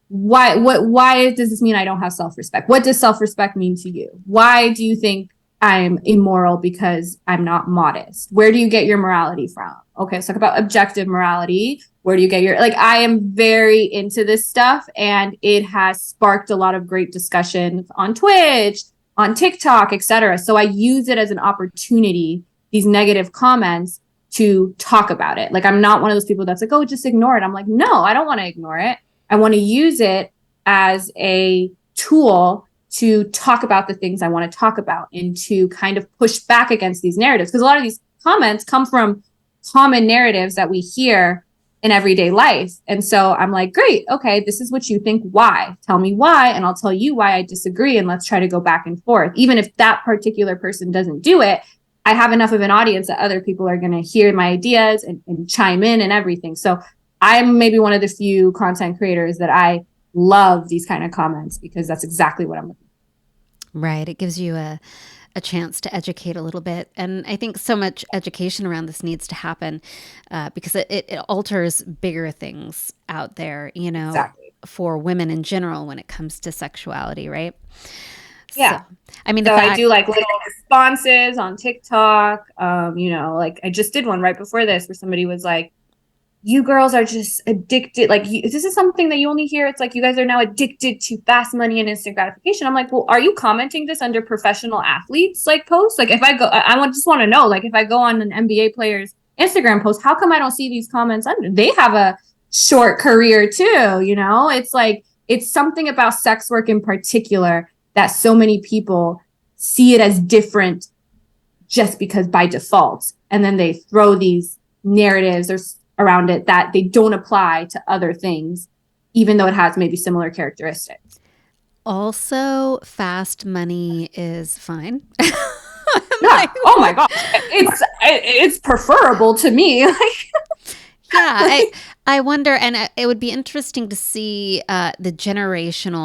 Why does this mean I don't have self-respect? What does self-respect mean to you? Why do you think I'm immoral because I'm not modest? Where do you get your morality from? Okay, let's talk about objective morality. Where do you get your, like, I am very into this stuff and it has sparked a lot of great discussion on Twitch, on TikTok, etc. So I use it as an opportunity, these negative comments, to talk about it. Like, I'm not one of those people that's like, oh, just ignore it. I'm like, no, I don't want to ignore it. I want to use it as a tool to talk about the things I want to talk about and to kind of push back against these narratives. Because a lot of these comments come from common narratives that we hear in everyday life. And so I'm like, great, okay, this is what you think. Why? Tell me why, and I'll tell you why I disagree, and let's try to go back and forth. Even if that particular person doesn't do it, I have enough of an audience that other people are going to hear my ideas and chime in and everything. So I'm maybe one of the few content creators that I love these kind of comments because that's exactly what I'm looking for. Right. It gives you a chance to educate a little bit. And I think so much education around this needs to happen because it alters bigger things out there, Exactly. for women in general when it comes to sexuality, right? So, Yeah. I mean, the So I fact, do like little responses on TikTok. Like I just did one right before this where somebody was like, you girls are just addicted. Like, this is something that you only hear. It's like you guys are now addicted to fast money and instant gratification. I'm like, well, are you commenting this under professional athletes like posts? Like, if I go, just want to know, like, if I go on an NBA player's Instagram post, how come I don't see these comments under? They have a short career too. It's like it's something about sex work in particular that so many people see it as different just because by default, and then they throw these narratives or around it that they don't apply to other things, even though it has maybe similar characteristics. also, fast money is fine. Yeah. Oh my gosh. It's preferable to me. Yeah, I wonder, and it would be interesting to see the generation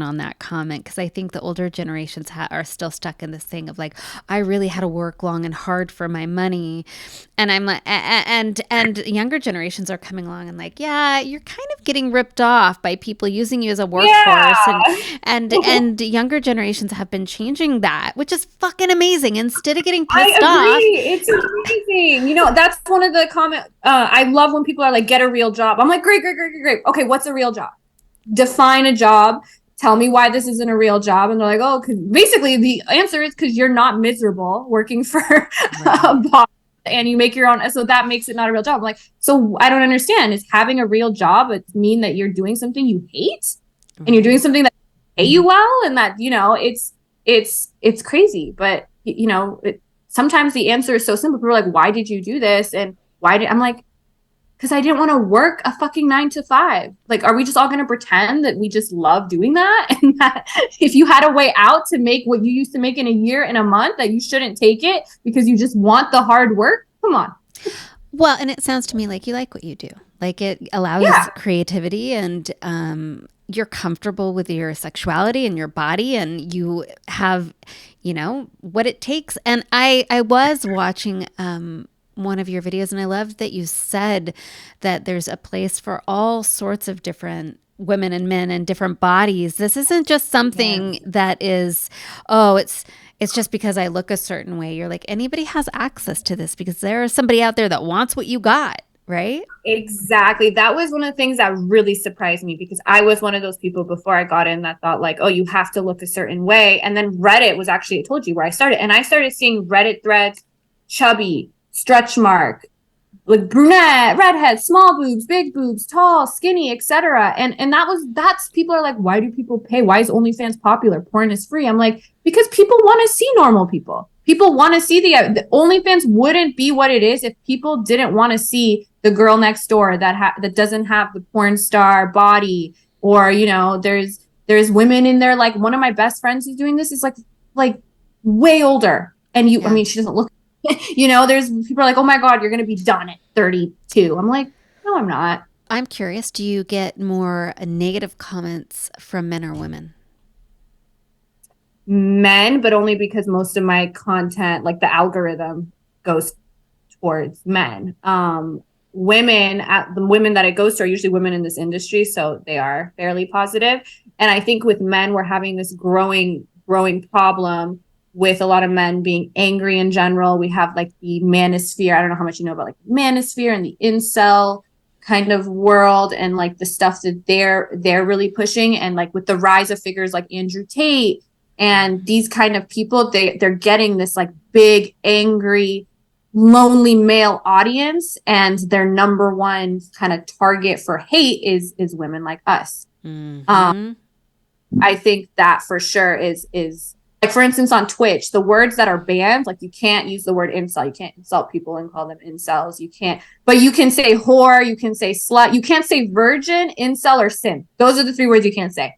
on that comment, because I think the older generations are still stuck in this thing of like, I really had to work long and hard for my money, and I'm like, and younger generations are coming along and like, yeah, you're kind of getting ripped off by people using you as a workforce, and younger generations have been changing that, which is fucking amazing. Instead of getting I pissed off, agree. It's amazing. That's one of the comment. I love when people are like, get a real job. I'm like, great, great, great, great, great. Okay, what's a real job? Define a job. Tell me why this isn't a real job. And they're like, oh, because basically the answer is because you're not miserable working for a boss and you make your own. So that makes it not a real job. I'm like, so I don't understand. Is having a real job mean that you're doing something you hate and you're doing something that pay you well? And that, it's crazy. But, sometimes the answer is so simple. People are like, why did you do this? And I'm like, because I didn't want to work a fucking 9 to 5. Like, are we just all going to pretend that we just love doing that? And that if you had a way out to make what you used to make in a year, in a month, that you shouldn't take it because you just want the hard work? Come on. well, and it sounds to me like you like what you do. Like it allows creativity, and you're comfortable with your sexuality and your body, and you have, what it takes. And I was watching one of your videos, and I loved that you said that there's a place for all sorts of different women and men and different bodies. This isn't just something that is, oh, it's just because I look a certain way. You're like, anybody has access to this because there is somebody out there that wants what you got, right? Exactly. That was one of the things that really surprised me, because I was one of those people before I got in that thought like, oh, you have to look a certain way. And then Reddit was actually, I told you where I started. And I started seeing Reddit threads, chubby, stretch mark, like brunette, redhead, small boobs, big boobs, tall, skinny, etc. And that's people are like, why do people pay? Why is OnlyFans popular? Porn is free. I'm like, because people want to see normal people. People want to see the OnlyFans wouldn't be what it is if people didn't want to see the girl next door that doesn't have the porn star body, or there's women in there. Like one of my best friends who's doing this is like way older, and I mean, she doesn't look. There's people are like, oh my God, you're going to be done at 32. I'm like, no, I'm not. I'm curious, do you get more negative comments from men or women? Men, but only because most of my content, like the algorithm, goes towards men. Women, the women that it goes to are usually women in this industry, so they are fairly positive. And I think with men, we're having this growing problem with a lot of men being angry in general. We have like the manosphere. I don't know how much you know about like manosphere and the incel kind of world, and like the stuff that they're really pushing. And like with the rise of figures like Andrew Tate and these kind of people, they're getting this like big, angry, lonely male audience, and their number one kind of target for hate is women like us. Mm-hmm. I think that for sure is like, for instance, on Twitch, the words that are banned, like you can't use the word incel. You can't insult people and call them incels. You can't, but you can say whore, you can say slut, you can't say virgin, incel, or simp. Those are the 3 words you can't say.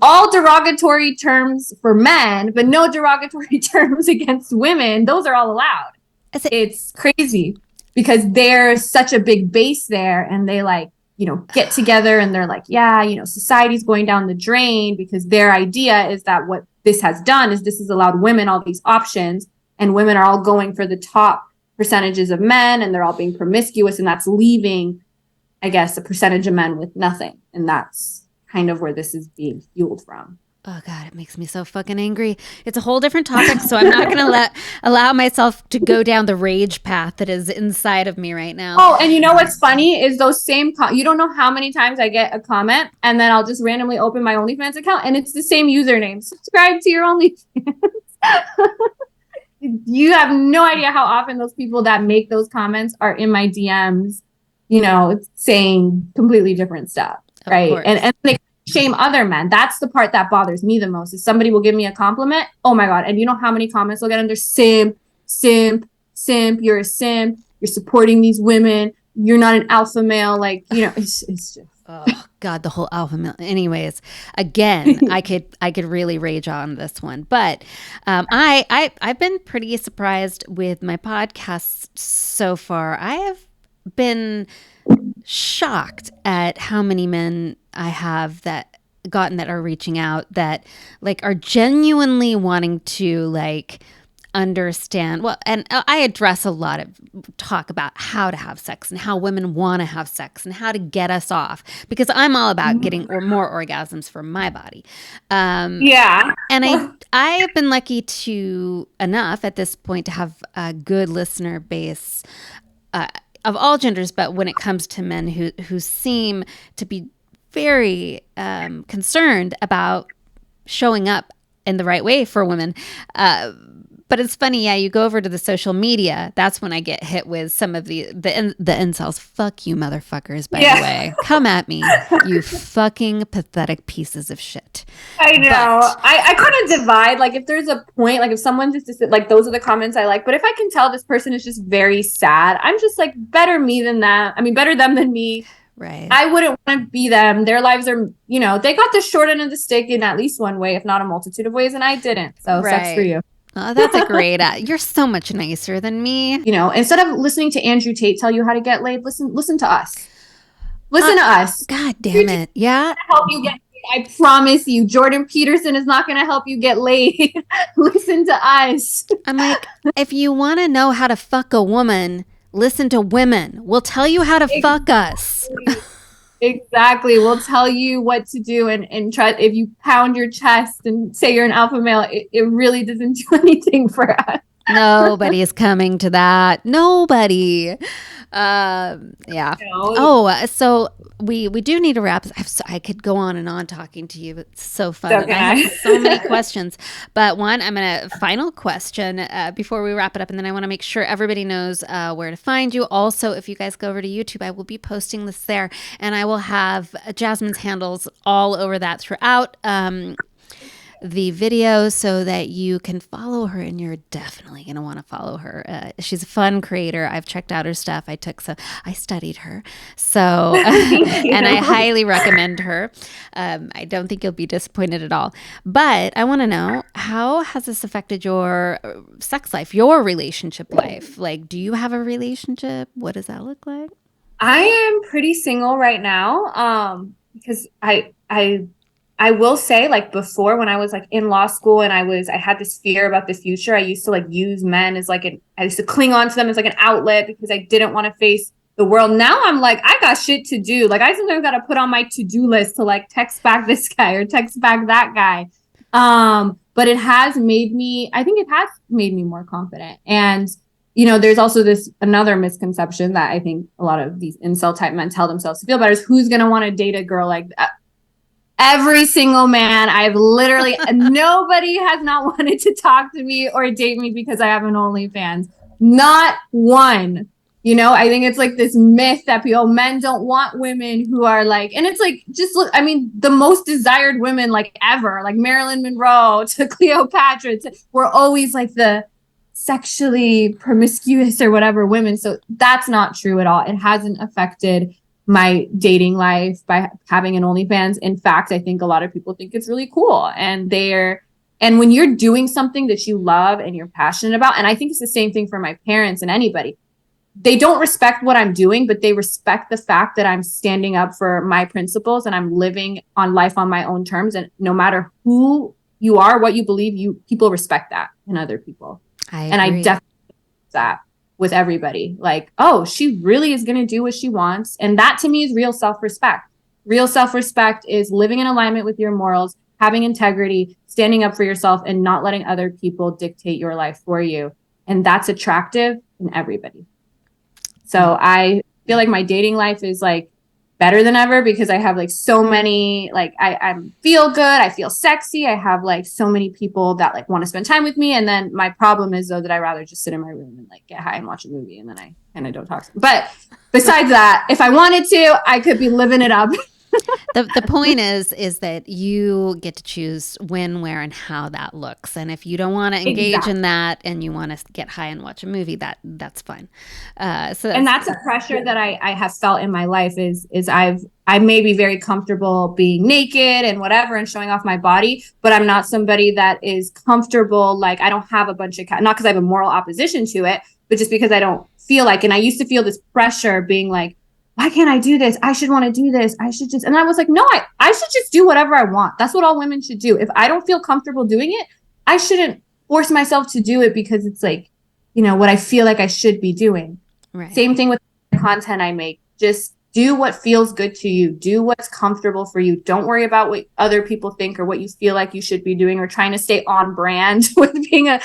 All derogatory terms for men, but no derogatory terms against women. Those are all allowed. It's crazy because there's such a big base there, and they like get together and they're like, yeah, society's going down the drain, because their idea is that what this has done is this has allowed women all these options, and women are all going for the top percentages of men, and they're all being promiscuous, and that's leaving, I guess, a percentage of men with nothing. And that's kind of where this is being fueled from. Oh God, it makes me so fucking angry. It's a whole different topic, so I'm not going to allow myself to go down the rage path that is inside of me right now. Oh, and you know what's funny is those same you don't know how many times I get a comment, and then I'll just randomly open my OnlyFans account, and it's the same username. Subscribe to your OnlyFans. You have no idea how often those people that make those comments are in my DMs, saying completely different stuff, right? And they shame other men. That's the part that bothers me the most, is somebody will give me a compliment. Oh my God. And you know how many comments they'll get under? Simp, you're a simp, you're supporting these women, you're not an alpha male. Like, it's just. Oh God, the whole alpha male. Anyways, again, I could really rage on this one, but I've been pretty surprised with my podcasts so far. I have been shocked at how many men I have that are reaching out, that like are genuinely wanting to like understand. Well, and I address a lot of talk about how to have sex and how women want to have sex and how to get us off, because I'm all about getting more orgasms for my body. Yeah. And I've been lucky enough at this point to have a good listener base of all genders, but when it comes to men who seem to be very concerned about showing up in the right way for women. But it's funny, yeah, you go over to the social media, that's when I get hit with some of the incels. Fuck you, motherfuckers, by the way. Come at me, you fucking pathetic pieces of shit. I know. I kind of divide, like, if there's a point, like, if someone just, like, those are the comments I like, but if I can tell this person is just very sad, I'm just like, better me than that. I mean, better them than me. Right. I wouldn't want to be them. Their lives are, they got the short end of the stick in at least one way, if not a multitude of ways, and I didn't. So sucks for you. Oh, that's a great. You're so much nicer than me. Instead of listening to Andrew Tate tell you how to get laid, listen to us. Listen to us. God damn it. Yeah. Help you get laid. I promise you, Jordan Peterson is not going to help you get laid. Listen to us. I'm like, if you want to know how to fuck a woman, listen to women. We'll tell you how to fuck us. Exactly. We'll tell you what to do, and try. If you pound your chest and say you're an alpha male, it really doesn't do anything for us. Nobody is coming to that. Nobody. Yeah. No. Oh, so we do need to wrap. I could go on and on talking to you. It's so fun. Okay. I have so many questions. But final question before we wrap it up, and then I want to make sure everybody knows where to find you. Also, if you guys go over to YouTube, I will be posting this there, and I will have Jazman's handles all over that throughout the video, so that you can follow her, and you're definitely going to want to follow her. She's a fun creator. I've checked out her stuff. I studied her. So, and I highly recommend her. I don't think you'll be disappointed at all. But I want to know, how has this affected your sex life, your relationship life? Like, do you have a relationship? What does that look like? I am pretty single right now, because I will say, like, before, when I was like in law school and I had this fear about the future, I used to like use men as like I used to cling on to them as like an outlet, because I didn't want to face the world. Now I'm like, I got shit to do. Like, I sometimes got to put on my to-do list to like text back this guy or text back that guy. But I think it has made me more confident. And, there's also another misconception that I think a lot of these incel type men tell themselves to feel better is, who's going to want to date a girl like that? Every single man. I've literally, nobody has not wanted to talk to me or date me because I have an OnlyFans. Not one. I think it's like this myth that men don't want women who are like, and it's like, just look, I mean, the most desired women like ever, like Marilyn Monroe to Cleopatra, were always like the sexually promiscuous or whatever women. So that's not true at all. It hasn't affected my dating life by having an OnlyFans. In fact, I think a lot of people think it's really cool, and when you're doing something that you love and you're passionate about, and I think it's the same thing for my parents and anybody, they don't respect what I'm doing, but they respect the fact that I'm standing up for my principles and I'm living on life on my own terms. And no matter who you are, what you believe, people respect that in other people. And I definitely that with everybody. Like, oh, she really is going to do what she wants. And that to me is real self-respect. Real self-respect is living in alignment with your morals, having integrity, standing up for yourself, and not letting other people dictate your life for you. And that's attractive in everybody. So I feel like my dating life is like better than ever because I have like so many, like I feel good. I feel sexy. I have like so many people that like want to spend time with me. And then my problem is though that I rather just sit in my room and like get high and watch a movie. And then I kind of don't talk to them. But besides that, if I wanted to, I could be living it up. The point is that you get to choose when, where, and how that looks. And if you don't want to engage in that and you want to get high and watch a movie, that's fine. And that's a pressure that I have felt in my life is I may be very comfortable being naked and whatever and showing off my body, but I'm not somebody that is comfortable. Like I don't have a bunch of not because I have a moral opposition to it, but just because I don't feel like. And I used to feel this pressure being like, why can't I do this? I should want to do this. I should just, and I was like, no, I should just do whatever I want. That's what all women should do. If I don't feel comfortable doing it, I shouldn't force myself to do it because it's like, you know, what I feel like I should be doing. Right. Same thing with the content I make. Just do what feels good to you. Do what's comfortable for you. Don't worry about what other people think or what you feel like you should be doing or trying to stay on brand with being a,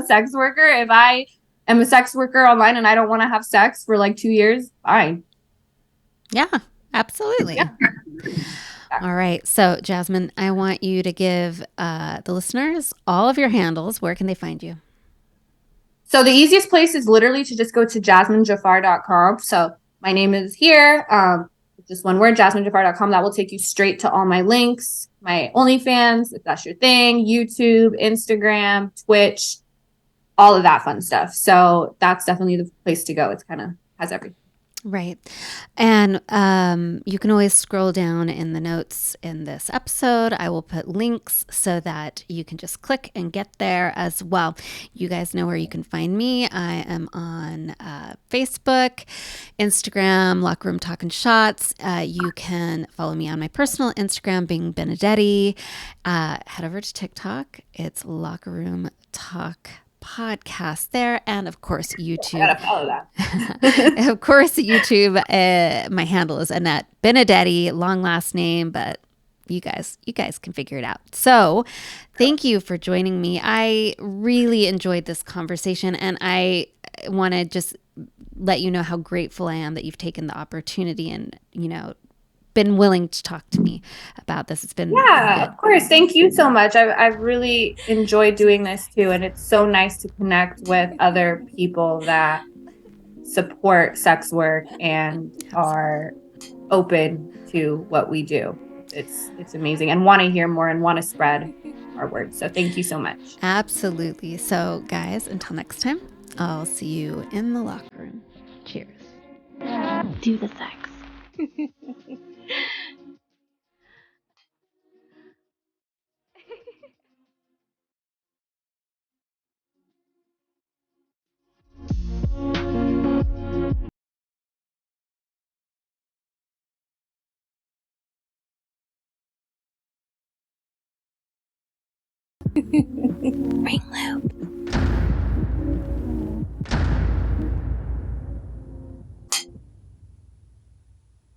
sex worker. If I am a sex worker online and I don't want to have sex for like 2 years, fine. Yeah, absolutely. Yeah. All right. So, Jazmen, I want you to give the listeners all of your handles. Where can they find you? So the easiest place is literally to just go to jazmanjafar.com. So my name is here. Just one word, jazmanjafar.com. That will take you straight to all my links, my OnlyFans, if that's your thing, YouTube, Instagram, Twitch, all of that fun stuff. So that's definitely the place to go. It's kind of has everything. Right. And you can always scroll down in the notes in this episode. I will put links so that you can just click and get there as well. You guys know where you can find me. I am on Facebook, Instagram, Locker Room Talking Shots. You can follow me on my personal Instagram, being Benedetti. Head over to TikTok. It's Locker Room Talk Podcast there, and of course YouTube. I gotta follow that. Of course YouTube. My handle is Annette Benedetti, long last name, but you guys can figure it out. So thank you for joining me. I really enjoyed this conversation, and I want to just let you know how grateful I am that you've taken the opportunity and been willing to talk to me about this. It's been of course. Thank you so much. I've really enjoyed doing this too, and it's so nice to connect with other people that support sex work and are open to what we do. It's amazing, and want to hear more and want to spread our word. So thank you so much. Absolutely. So guys, until next time, I'll see you in the locker room. Cheers. Do the sex. Ring loop.